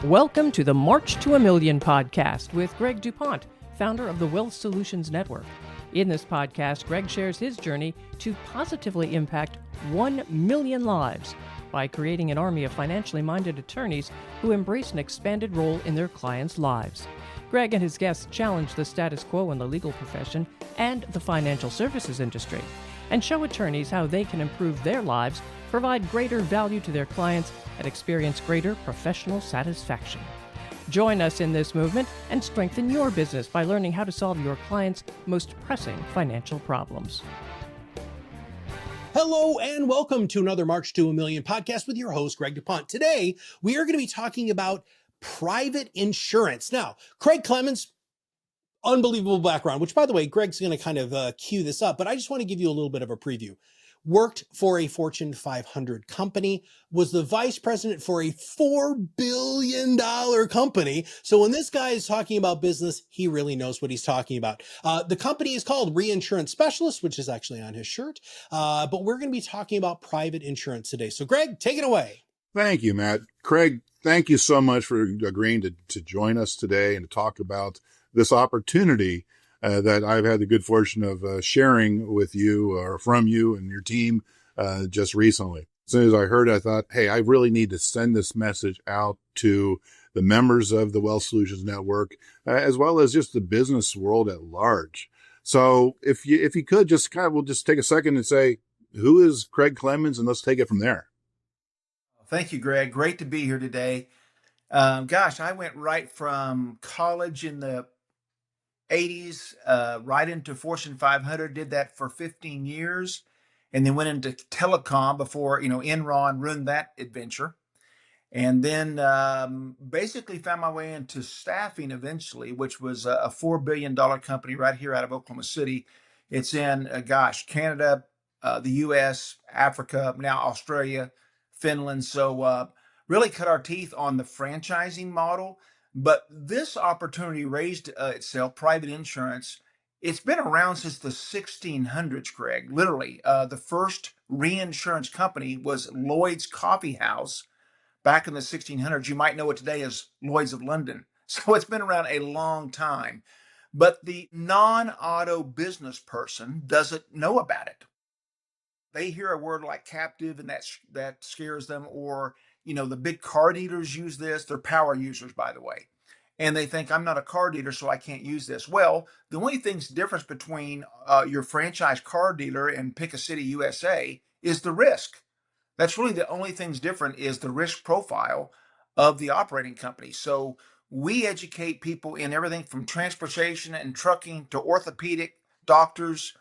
Welcome to the March to a Million podcast with Greg DuPont, founder of the Wealth Solutions Network. In this podcast, Greg shares his journey to positively impact 1 million lives by creating an army of financially minded attorneys who embrace an expanded role in their clients' lives. Greg and his guests challenge the status quo in the legal profession and the financial services industry, and show attorneys how they can improve their lives, provide greater value to their clients, and experience greater professional satisfaction. Join us in this movement and strengthen your business by learning how to solve your clients' most pressing financial problems. Hello and welcome to another March to a Million podcast with your host, Greg DuPont. Today, we are going to be talking about private insurance. Now, Craig Clemons, unbelievable background, which by the way, Greg's going to kind of cue this up, but I just want to give you a little bit of a preview. Worked for a Fortune 500 company, was the vice president for a $4 billion company. So when this guy is talking about business, he really knows what he's talking about. The company is called Reinsurance Specialists, which is actually on his shirt. But we're going to be talking about private insurance today. So Greg, take it away. Thank you, Matt. Craig, thank you so much for agreeing to join us today and to talk about this opportunity that I've had the good fortune of sharing with you or from you and your team just recently. As soon as I heard it, I thought, hey, I really need to send this message out to the members of the Wealth Solutions Network, as well as just the business world at large. So if you could just we'll just take a second and say, who is Craig Clemons? And let's take it from there. Thank you, Greg. Great to be here today. I went right from college in the 80s, right into Fortune 500, did that for 15 years, and then went into telecom before, Enron ruined that adventure. And then basically found my way into staffing eventually, which was a $4 billion company right here out of Oklahoma City. It's in, Canada, the US, Africa, now Australia, Finland. So really cut our teeth on the franchising model. But this opportunity raised itself, private insurance. It's been around since the 1600s, Greg. Literally, the first reinsurance company was Lloyd's Coffee House back in the 1600s. You might know it today as Lloyd's of London. So it's been around a long time. But the non-auto business person doesn't know about it. They hear a word like captive and that scares them, or the big car dealers use this. They're power users, by the way, and they think I'm not a car dealer, so I can't use this. Well, the only thing's difference between your franchise car dealer and Pick a City USA is the risk. That's really the only thing's different, is the risk profile of the operating company. So we educate people in everything from transportation and trucking to orthopedic doctors,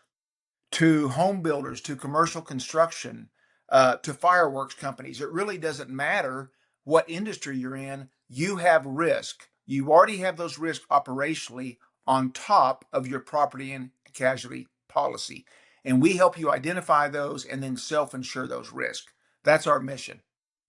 to home builders, to commercial construction, to fireworks companies. It really doesn't matter what industry you're in. You have risk. You already have those risks operationally on top of your property and casualty policy. And we help you identify those and then self-insure those risks. That's our mission.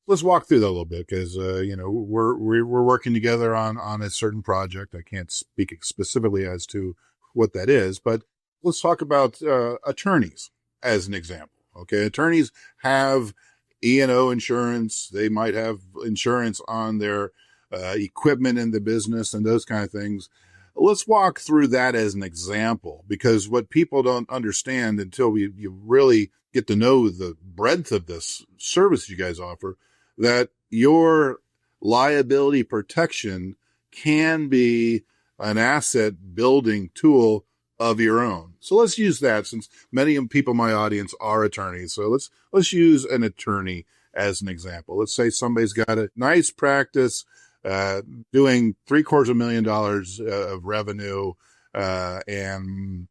Let's walk through that a little bit because, we're working together on a certain project. I can't speak specifically as to what that is, but let's talk about attorneys as an example. Okay. Attorneys have E&O insurance. They might have insurance on their equipment in the business and those kind of things. Let's walk through that as an example, because what people don't understand until you really get to know the breadth of this service you guys offer, that your liability protection can be an asset building tool of your own. So let's use that, since many people in my audience are attorneys. So let's use an attorney as an example. Let's say somebody's got a nice practice, doing $750,000 of revenue, and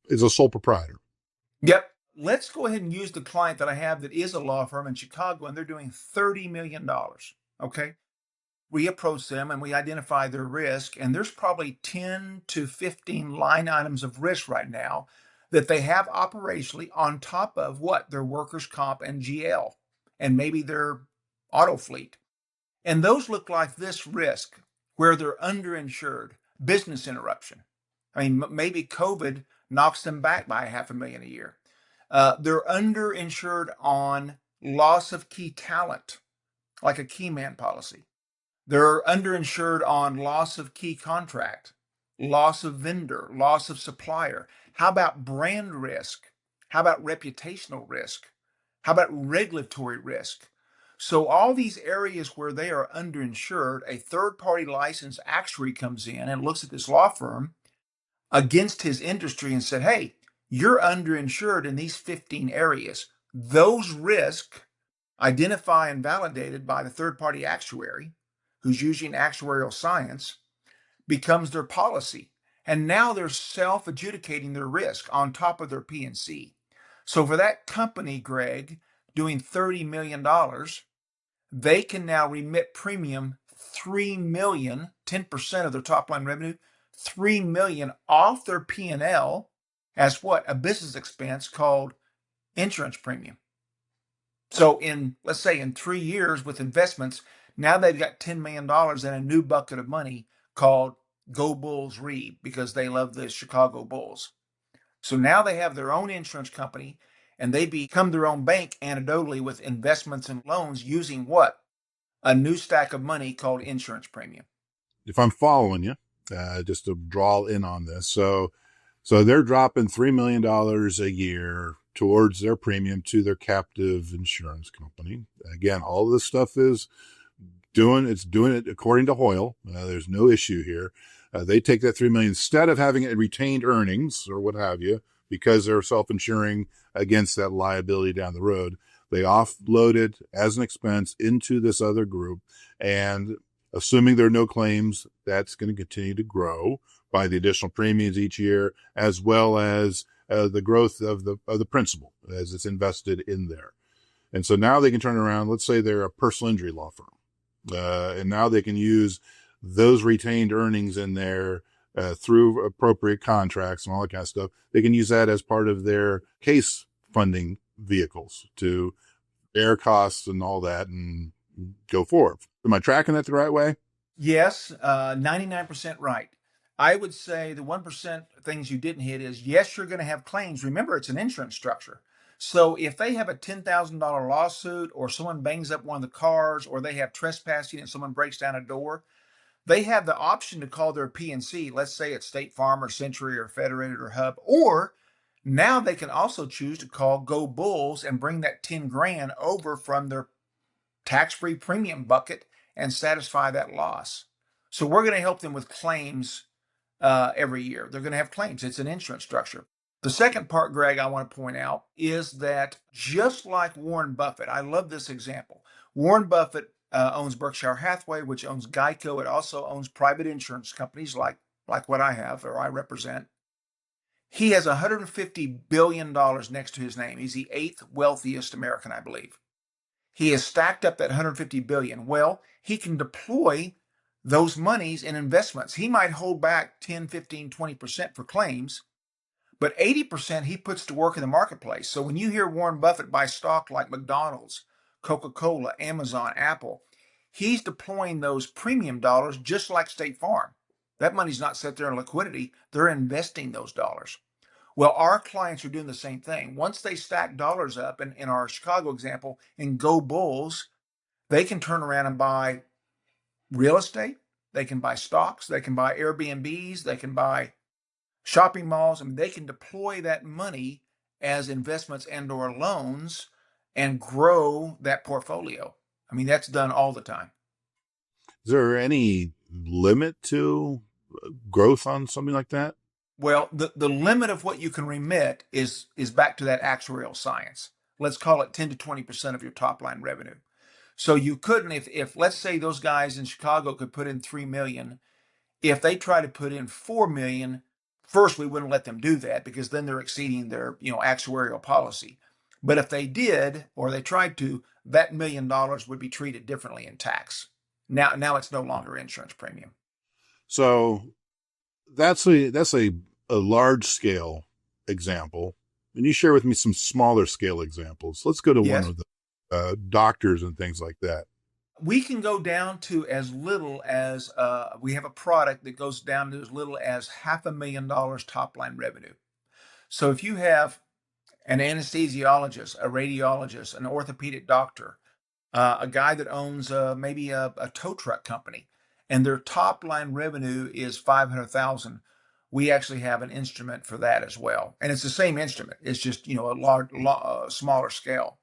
is a sole proprietor. Yep. Let's go ahead and use the client that I have that is a law firm in Chicago, and they're doing $30 million. Okay. We approach them and we identify their risk, and there's probably 10 to 15 line items of risk right now that they have operationally on top of what? Their workers' comp and GL, and maybe their auto fleet. And those look like this risk, where they're underinsured, business interruption. I mean, maybe COVID knocks them back by $500,000 a year. They're underinsured on loss of key talent, like a key man policy. They're underinsured on loss of key contract, loss of vendor, loss of supplier. How about brand risk? How about reputational risk? How about regulatory risk? So all these areas where they are underinsured, a third-party licensed actuary comes in and looks at this law firm against his industry and said, hey, you're underinsured in these 15 areas. Those risks identified and validated by the third-party actuary, who's using actuarial science, becomes their policy. And now they're self-adjudicating their risk on top of their P&C. So for that company, Greg, doing $30 million, they can now remit premium 3 million, 10% of their top line revenue, 3 million off their P&L as what? A business expense called insurance premium. So let's say in 3 years with investments, now they've got $10 million in a new bucket of money called Go Bulls Re, because they love the Chicago Bulls. So now they have their own insurance company and they become their own bank anecdotally with investments and loans using what? A new stack of money called insurance premium. If I'm following you, just to draw in on this. So they're dropping $3 million a year towards their premium to their captive insurance company. Again, all this stuff is doing it according to Hoyle. There's no issue here. They take that $3 million instead of having it retained earnings or what have you, because they're self-insuring against that liability down the road. They offload it as an expense into this other group, and assuming there are no claims, that's going to continue to grow by the additional premiums each year, as well as the growth of the principal as it's invested in there. And so now they can turn around. Let's say they're a personal injury law firm, and now they can use those retained earnings in there through appropriate contracts and all that kind of stuff. They can use that as part of their case funding vehicles to bear costs and all that and go forward. Am I tracking that the right way? Yes, 99% right. I would say the 1% things you didn't hit is, yes, you're going to have claims. Remember, it's an insurance structure. So if they have a $10,000 lawsuit, or someone bangs up one of the cars, or they have trespassing and someone breaks down a door, they have the option to call their P&C. Let's say it's State Farm or Century or Federated or Hub, or now they can also choose to call Go Bulls and bring that 10 grand over from their tax-free premium bucket and satisfy that loss. So we're going to help them with claims every year. They're going to have claims. It's an insurance structure. The second part, Greg, I want to point out is that just like Warren Buffett, I love this example. Warren Buffett owns Berkshire Hathaway, which owns Geico. It also owns private insurance companies like what I have or I represent. He has $150 billion next to his name. He's the 8th wealthiest American, I believe. He has stacked up that $150 billion. Well, he can deploy those monies in investments. He might hold back 10, 15, 20% for claims, but 80% he puts to work in the marketplace. So when you hear Warren Buffett buy stock like McDonald's, Coca-Cola, Amazon, Apple, he's deploying those premium dollars just like State Farm. That money's not set there in liquidity. They're investing those dollars. Well, our clients are doing the same thing. Once they stack dollars up, in our Chicago example, in Go Bulls, they can turn around and buy real estate. They can buy stocks. They can buy Airbnbs. They can buy shopping malls. I mean, they can deploy that money as investments and or loans and grow that portfolio. I mean, that's done all the time. Is there any limit to growth on something like that? Well, the limit of what you can remit is back to that actuarial science. Let's call it 10 to 20% of your top line revenue. So you couldn't, if let's say those guys in Chicago could put in 3 million, if they try to put in 4 million, first we wouldn't let them do that because then they're exceeding their, actuarial policy. But if they did, or they tried to, that $1 million would be treated differently in tax. Now it's no longer insurance premium. So that's a large scale example. And you share with me some smaller scale examples. Let's go to Yes. one of the doctors and things like that. We can go down to as little as we have a product that goes down to as little as $500,000 top line revenue. So if you have an anesthesiologist, a radiologist, an orthopedic doctor, a guy that owns maybe a tow truck company, and their top line revenue is 500,000. We actually have an instrument for that as well, and it's the same instrument. It's just a smaller scale.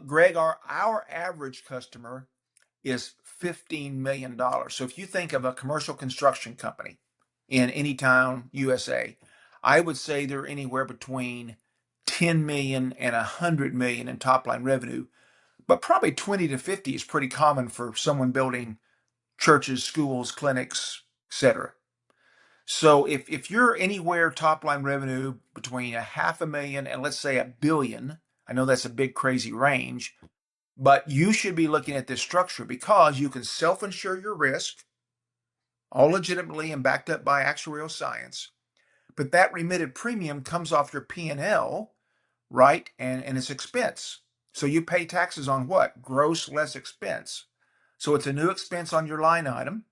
Greg, our average customer is $15 million. So if you think of a commercial construction company in any town, USA, I would say they're anywhere between 10 million and 100 million in top line revenue, but probably 20 to 50 is pretty common for someone building churches, schools, clinics, etc. So if you're anywhere top line revenue between a half a million and let's say $1 billion, I know that's a big crazy range, but you should be looking at this structure because you can self-insure your risk, all legitimately and backed up by actuarial science. But that remitted premium comes off your P&L, right? And it's expense. So you pay taxes on what? Gross less expense. So it's a new expense on your line item,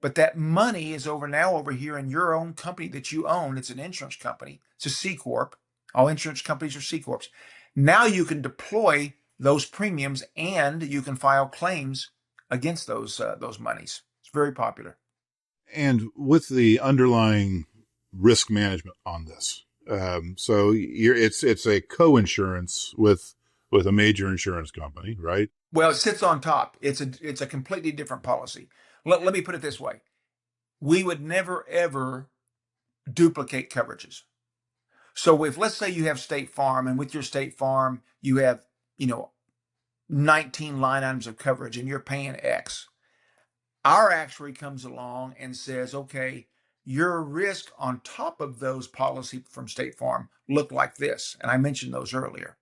but that money is over here in your own company that you own. It's an insurance company. It's a C corp. All insurance companies are C corps. Now you can deploy those premiums and you can file claims against those monies. It's very popular. And with the underlying risk management on this, so it's a co-insurance with a major insurance company, right? Well, it sits on top. It's a completely different policy. Let me put it this way. We would never ever duplicate coverages. So if let's say you have State Farm and with your State Farm you have, 19 line items of coverage and you're paying X, our actuary comes along and says, okay, your risk on top of those policy from State Farm look like this. And I mentioned those earlier.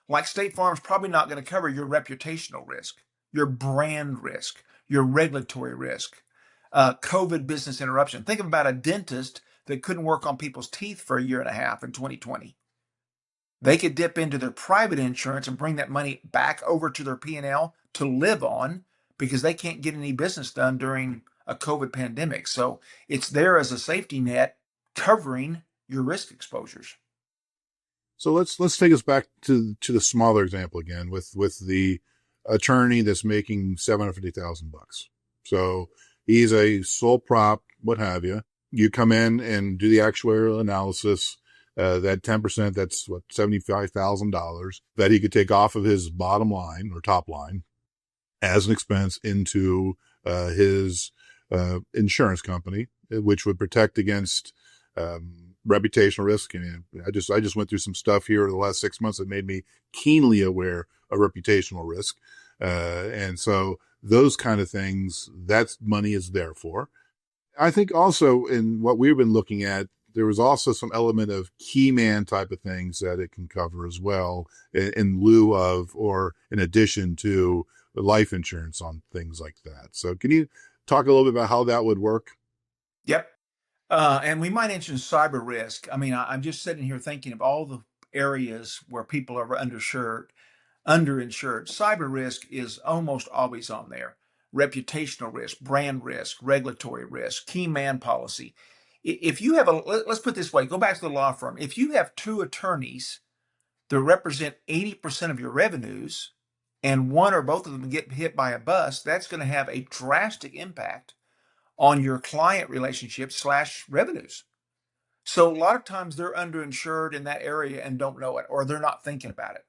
Like State Farm's probably not going to cover your reputational risk, your brand risk, your regulatory risk, COVID business interruption. Think about a dentist that couldn't work on people's teeth for a year and a half in 2020. They could dip into their private insurance and bring that money back over to their P&L to live on because they can't get any business done during a COVID pandemic. So it's there as a safety net covering your risk exposures. So let's take us back to the smaller example again with the attorney that's making $750,000. So he's a sole prop, what have you. You come in and do the actuarial analysis. That 10%, that's what, $75,000 that he could take off of his bottom line or top line as an expense into his insurance company, which would protect against reputational risk. And I just went through some stuff here over the last 6 months that made me keenly aware of reputational risk. And so those kind of things, that money is there for. I think also in what we've been looking at, there was also some element of key man type of things that it can cover as well in lieu of or in addition to life insurance on things like that. So can you talk a little bit about how that would work? Yep. And we might mention cyber risk. I mean, I'm just sitting here thinking of all the areas where people are underinsured. Cyber risk is almost always on there. Reputational risk, brand risk, regulatory risk, key man policy. If you have let's put it this way, go back to the law firm. If you have two attorneys that represent 80% of your revenues and one or both of them get hit by a bus, that's going to have a drastic impact on your client relationships / revenues. So a lot of times they're underinsured in that area and don't know it, or they're not thinking about it.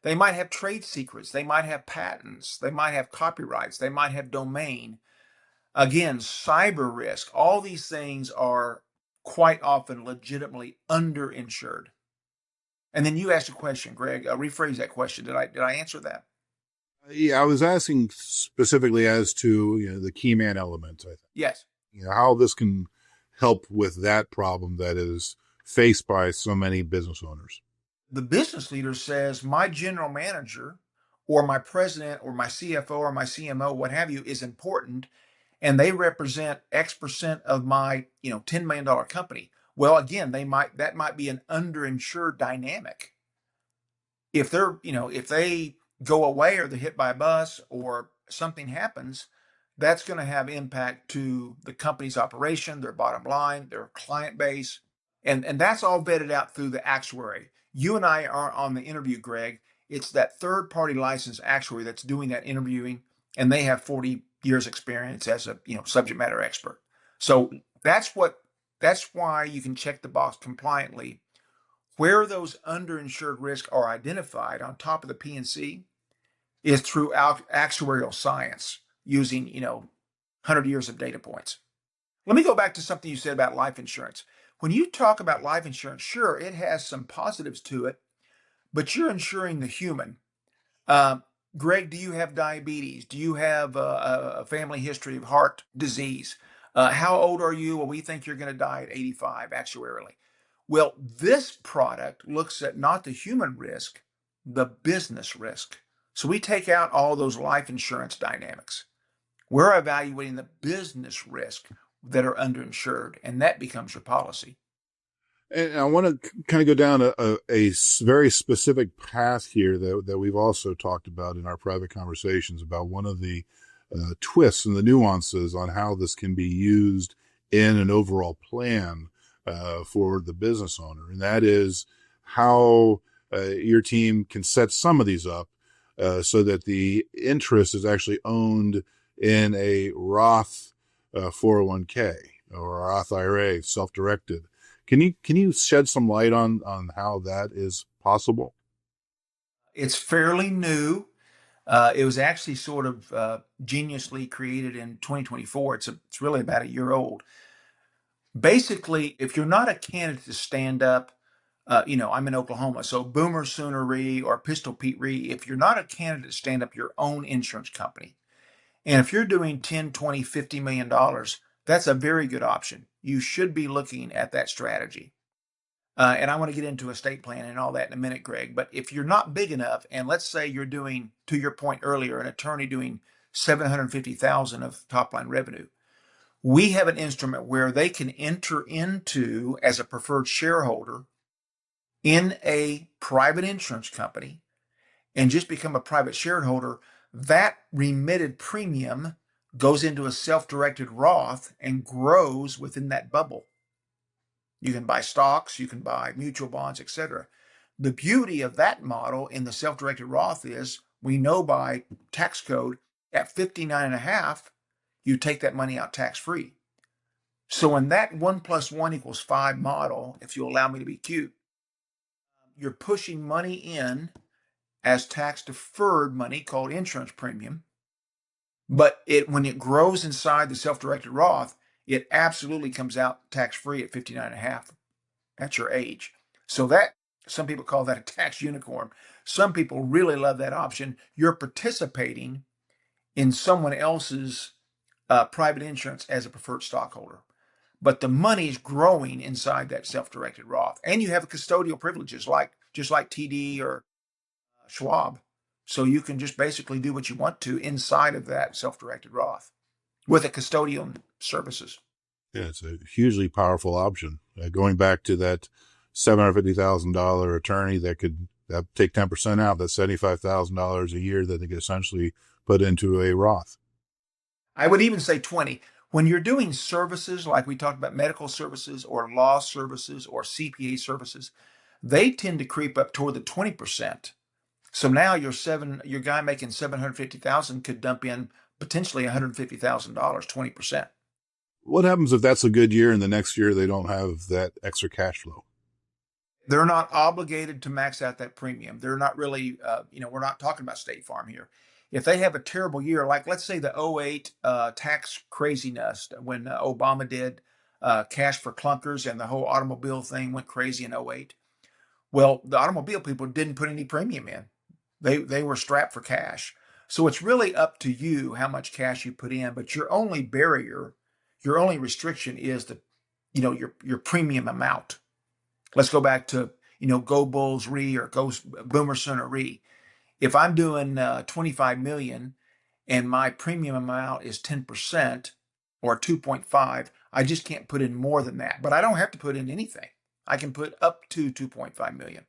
They might have trade secrets. They might have patents. They might have copyrights. They might have domain. Again, cyber risk. All these things are quite often legitimately underinsured. And then you asked a question, Greg. Rephrase that question. Did I answer that? Yeah, I was asking specifically as to the key man element. I think. Yes. How this can help with that problem that is faced by so many business owners. The business leader says my general manager or my president or my CFO or my CMO, what have you, is important, and they represent X% of my $10 million company. Well, again, that might be an underinsured dynamic. If if they go away or they're hit by a bus or something happens, that's going to have impact to the company's operation, their bottom line, their client base, and that's all vetted out through the actuary. You and I are on the interview, Greg, It's that third-party licensed actuary that's doing that interviewing, and they have 40 years experience as a subject matter expert. So that's why you can check the box compliantly. Where those underinsured risks are identified on top of the P&C is through actuarial science using 100 years of data points. Let me go back to something you said about life insurance. When you talk about life insurance, sure, it has some positives to it, but you're insuring the human. Uh, Greg, do you have diabetes? Do you have a family history of heart disease? How old are you? Well, we think you're going to die at 85 actuarially. Well, this product looks at not the human risk, the business risk. So we take out all those life insurance dynamics. We're evaluating the business risk that are underinsured, and that becomes your policy. And I want to kind of go down a very specific path here that we've also talked about in our private conversations about one of the twists and the nuances on how this can be used in an overall plan for the business owner. And that is how your team can set some of these up so that the interest is actually owned in a Roth 401k or a Roth IRA, self-directed. Can you shed some light on how that is possible? It's fairly new. It was actually sort of geniusly created in 2024. It's really about a year old. Basically, if you're not a candidate to stand up, I'm in Oklahoma, so Boomer Sooner Re or Pistol Pete Re, if you're not a candidate to stand up your own insurance company, and if you're doing 10, 20, $50 million, that's a very good option. You should be looking at that strategy. And I want to get into estate planning and all that in a minute, Greg. But if you're not big enough, and let's say you're doing, to your point earlier, an attorney doing 750,000 of top line revenue, we have an instrument where they can enter into as a preferred shareholder in a private insurance company and just become a private shareholder. That remitted premium goes into a self-directed Roth and grows within that bubble. You can buy stocks, you can buy mutual bonds, etc. The beauty of that model in the self-directed Roth is we know by tax code at 59 and a half, you take that money out tax-free. So in that 1 + 1 = 5 model, if you allow me to be cute, you're pushing money in as tax-deferred money called insurance premium. But when it grows inside the self-directed Roth, it absolutely comes out tax-free at 59 and a half. That's your age. So that, some people call that a tax unicorn. Some people really love that option. You're participating in someone else's private insurance as a preferred stockholder. But the money's growing inside that self-directed Roth. And you have custodial privileges just like TD or Schwab. So you can just basically do what you want to inside of that self-directed Roth with a custodial services. Yeah, it's a hugely powerful option. Going back to that $750,000 attorney that could take 10% out, that's $75,000 a year that they could essentially put into a Roth. I would even say 20. When you're doing services, like we talked about medical services or law services or CPA services, they tend to creep up toward the 20%. So now your guy making 750,000 could dump in potentially $150,000, 20%. What happens if that's a good year and the next year they don't have that extra cash flow? They're not obligated to max out that premium. They're not really, we're not talking about State Farm here. If they have a terrible year, like let's say the 2008 tax craziness when Obama did cash for clunkers and the whole automobile thing went crazy in 2008. Well, the automobile people didn't put any premium in. They were strapped for cash. So it's really up to you how much cash you put in, but your only barrier, your only restriction is your premium amount. Let's go back to, Go Bulls Re or Go Boomer Sooner Re. If I'm doing 25 million and my premium amount is 10% or 2.5, I just can't put in more than that. But I don't have to put in anything. I can put up to 2.5 million.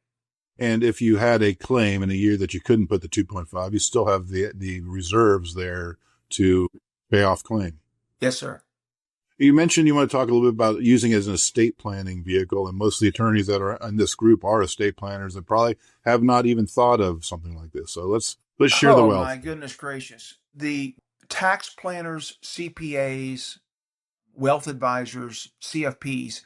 And if you had a claim in a year that you couldn't put the 2.5, you still have the reserves there to pay off claim. Yes, sir. You mentioned you want to talk a little bit about using it as an estate planning vehicle, and most of the attorneys that are in this group are estate planners that probably have not even thought of something like this. So let's share the Oh wealth. my goodness gracious. The tax planners, CPAs, wealth advisors, CFPs,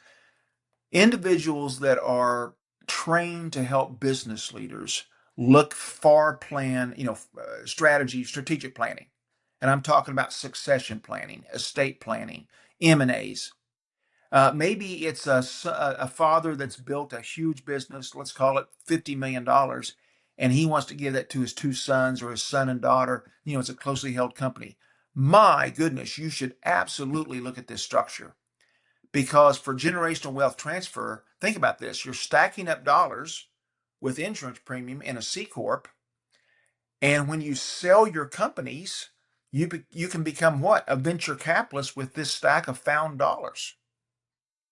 individuals that are trained to help business leaders look far plan, strategy, strategic planning. And I'm talking about succession planning, estate planning, M&As. Maybe it's a father that's built a huge business, let's call it $50 million, and he wants to give that to his two sons or his son and daughter. It's a closely held company. My goodness, you should absolutely look at this structure because for generational wealth transfer, think about this. You're stacking up dollars with insurance premium in a C Corp. And when you sell your companies, you can become what? A venture capitalist with this stack of found dollars.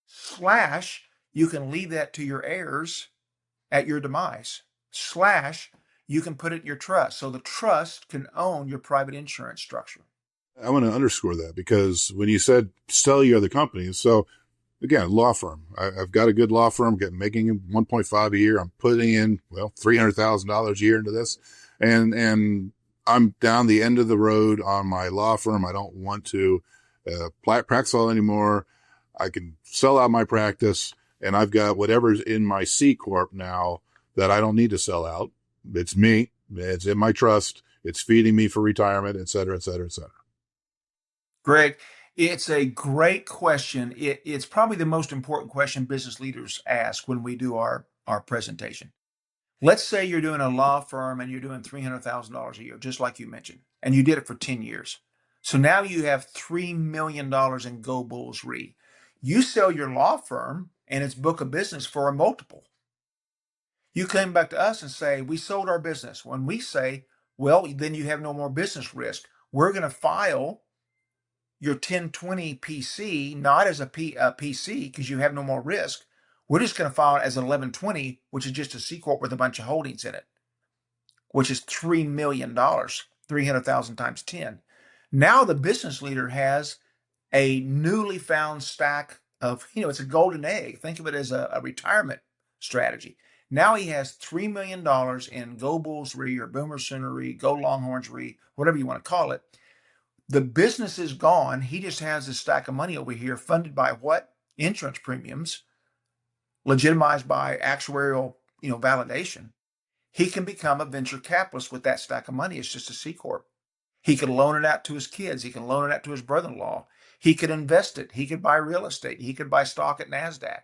Slash, you can leave that to your heirs at your demise. Slash, you can put it in your trust. So the trust can own your private insurance structure. I want to underscore that because when you said sell your other companies, so again, law firm. I've got a good law firm, making 1.5 a year. I'm putting in, $300,000 a year into this. And I'm down the end of the road on my law firm. I don't want to practice law anymore. I can sell out my practice and I've got whatever's in my C Corp now that I don't need to sell out. It's me. It's in my trust. It's feeding me for retirement, et cetera, et cetera, et cetera. Greg, it's a great question. It's probably the most important question business leaders ask when we do our presentation. Let's say you're doing a law firm and you're doing $300,000 a year, just like you mentioned, and you did it for 10 years. So now you have $3 million in Go Bulls Re. You sell your law firm and its book of business for a multiple. You came back to us and say, we sold our business. When we say, well, then you have no more business risk. We're going to file your 1020 PC, not as a PC because you have no more risk. We're just going to file it as an 1120, which is just a C Corp with a bunch of holdings in it, which is $3 million, 300,000 times 10. Now the business leader has a newly found stack of, it's a golden egg. Think of it as a retirement strategy. Now he has $3 million in Go Bulls Re or Boomer Sooner Re, Go Longhorns Re, whatever you want to call it. The business is gone. He just has a stack of money over here funded by what? Insurance premiums, legitimized by actuarial, validation. He can become a venture capitalist with that stack of money. It's just a C Corp. He could loan it out to his kids. He can loan it out to his brother-in-law. He could invest it. He could buy real estate. He could buy stock at NASDAQ.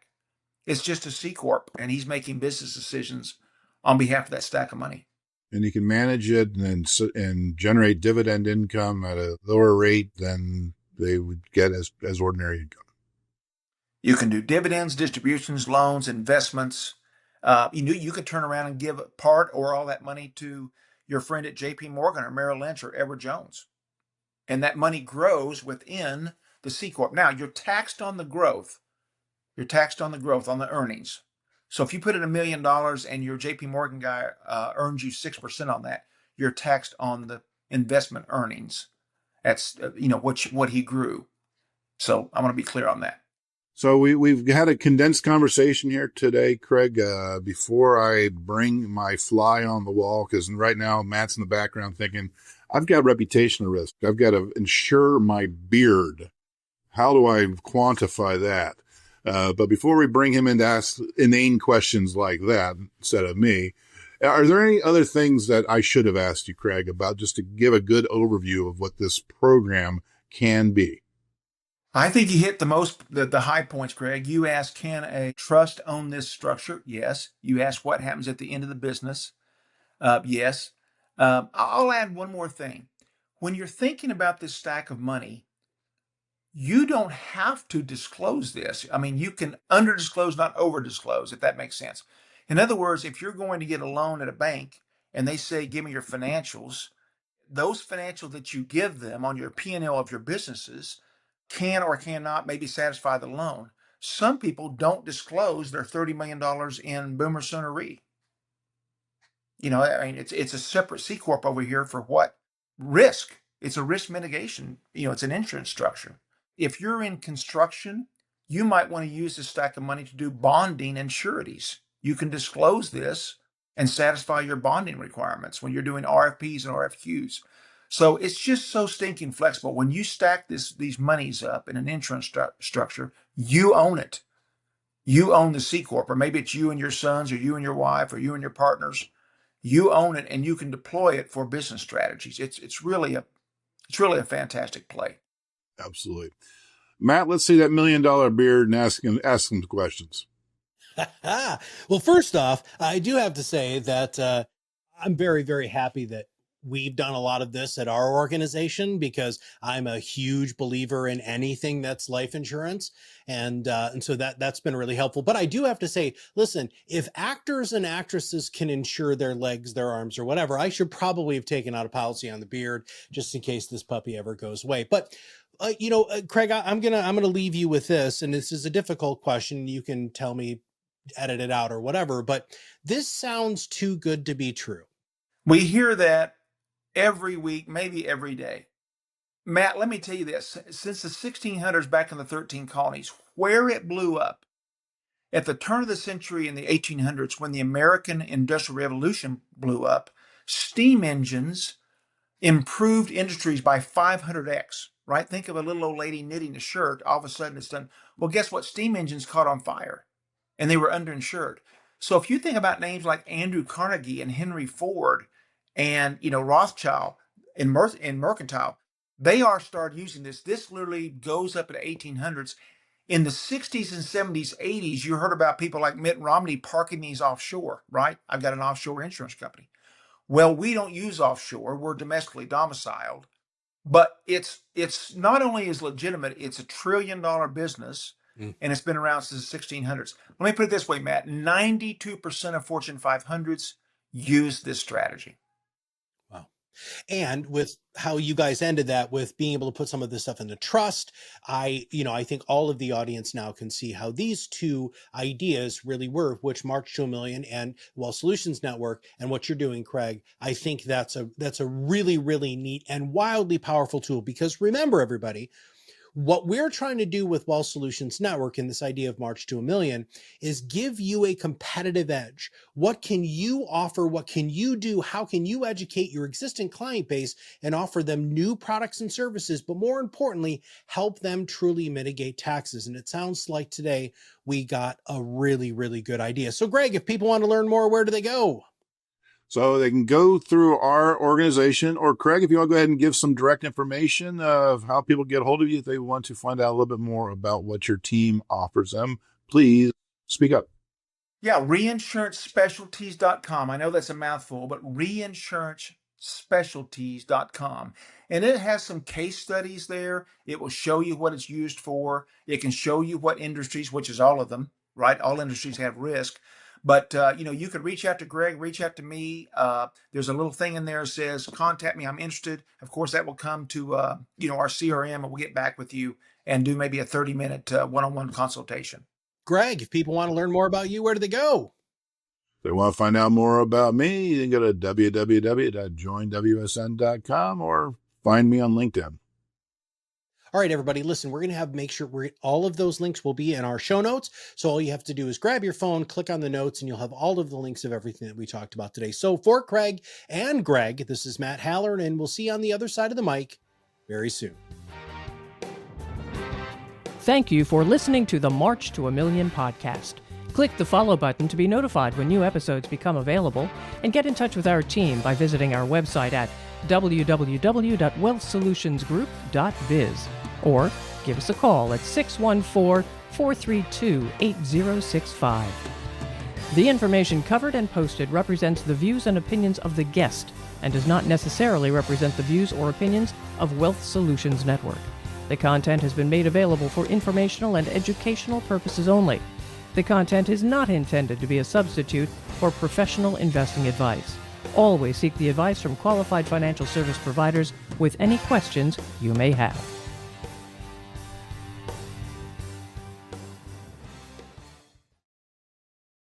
It's just a C Corp, and he's making business decisions on behalf of that stack of money. And you can manage it and generate dividend income at a lower rate than they would get as ordinary income. You can do dividends, distributions, loans, investments. You could turn around and give part or all that money to your friend at JP Morgan or Merrill Lynch or Edward Jones. And that money grows within the C Corp. Now, you're taxed on the growth. You're taxed on the growth, on the earnings. So if you put in $1 million and your JP Morgan guy earns you 6% on that, you're taxed on the investment earnings. That's what he grew. So I want to be clear on that. So we've had a condensed conversation here today, Craig. Before I bring my fly on the wall, because right now Matt's in the background thinking, I've got reputational risk. I've got to insure my beard. How do I quantify that? But before we bring him in to ask inane questions like that instead of me, are there any other things that I should have asked you, Craig, about just to give a good overview of what this program can be? I think you hit the high points, Greg. You asked, can a trust own this structure? Yes. You asked what happens at the end of the business? Yes. I'll add one more thing. When you're thinking about this stack of money, you don't have to disclose this. I mean, you can under-disclose, not over-disclose, if that makes sense. In other words, if you're going to get a loan at a bank and they say, give me your financials, those financials that you give them on your P&L of your businesses can or cannot maybe satisfy the loan. Some people don't disclose their $30 million in Boomer Sooner Re. It's a separate C Corp over here for what? Risk. It's a risk mitigation. It's an insurance structure. if you're in construction, you might want to use this stack of money to do bonding and sureties. You can disclose this and satisfy your bonding requirements when you're doing RFPs and RFQs. So it's just so stinking flexible. When you stack these monies up in an insurance structure, you own it. You own the C Corp, or maybe it's you and your sons, or you and your wife, or you and your partners. You own it, and you can deploy it for business strategies. It's really a fantastic play. Absolutely. Matt, let's see that $1 million beard and ask him some questions. Well, first off, I do have to say that I'm very, very happy that we've done a lot of this at our organization, because I'm a huge believer in anything that's life insurance. And so that's been really helpful. But I do have to say, listen, if actors and actresses can insure their legs, their arms, or whatever, I should probably have taken out a policy on the beard just in case this puppy ever goes away. But Craig, I'm gonna leave you with this, and this is a difficult question. You can tell me, edit it out or whatever, but this sounds too good to be true. We hear that every week, maybe every day. Matt, let me tell you this. Since the 1600s, back in the 13 colonies, where it blew up, at the turn of the century in the 1800s, when the American Industrial Revolution blew up, steam engines improved industries by 500x, right? Think of a little old lady knitting a shirt. All of a sudden it's done. Well, guess what? Steam engines caught on fire and they were underinsured. So if you think about names like Andrew Carnegie and Henry Ford and, Rothschild in Mercantile, they are started using this. This literally goes up in the 1800s. In the 60s and 70s, 80s, you heard about people like Mitt Romney parking these offshore, right? I've got an offshore insurance company. Well, we don't use offshore. We're domestically domiciled. But it's not only is legitimate, it's $1 trillion business, and it's been around since the 1600s. Let me put it this way, Matt. 92% of Fortune 500s use this strategy. Wow. And with how you guys ended that with being able to put some of this stuff into trust, I think all of the audience now can see how these two ideas really were, which March to $1 million and Wealth Solutions Network, and what you're doing, Craig. I think that's a really, really neat and wildly powerful tool, because remember, everybody, what we're trying to do with Wealth Solutions Network and this idea of March to $1 million is give you a competitive edge. What can you offer? What can you do? How can you educate your existing client base and offer them new products and services, but more importantly, help them truly mitigate taxes? And it sounds like today we got a really, really good idea. So Greg, if people want to learn more, where do they go? So they can go through our organization, or Craig, if you want to go ahead and give some direct information of how people get a hold of you if they want to find out a little bit more about what your team offers them, please speak up. Yeah, reinsurancepecialties.com. I know that's a mouthful, but reinsurancepecialties.com. And it has some case studies there. It will show you what it's used for. It can show you what industries, which is all of them, right? All industries have risk. But, you could reach out to Greg, reach out to me. There's a little thing in there that says, contact me, I'm interested. Of course, that will come to, our CRM, and we'll get back with you and do maybe a 30-minute one-on-one consultation. Greg, if people want to learn more about you, where do they go? If they want to find out more about me, you can go to www.joinwsn.com or find me on LinkedIn. All right, everybody, listen, we're going to make sure all of those links will be in our show notes. So all you have to do is grab your phone, click on the notes, and you'll have all of the links of everything that we talked about today. So for Craig and Greg, this is Matt Hallern, and we'll see you on the other side of the mic very soon. Thank you for listening to the March to $1 Million podcast. Click the follow button to be notified when new episodes become available, and get in touch with our team by visiting our website at www.wealthsolutionsgroup.biz, or give us a call at 614-432-8065. The information covered and posted represents the views and opinions of the guest and does not necessarily represent the views or opinions of Wealth Solutions Network. The content has been made available for informational and educational purposes only. The content is not intended to be a substitute for professional investing advice. Always seek the advice from qualified financial service providers with any questions you may have.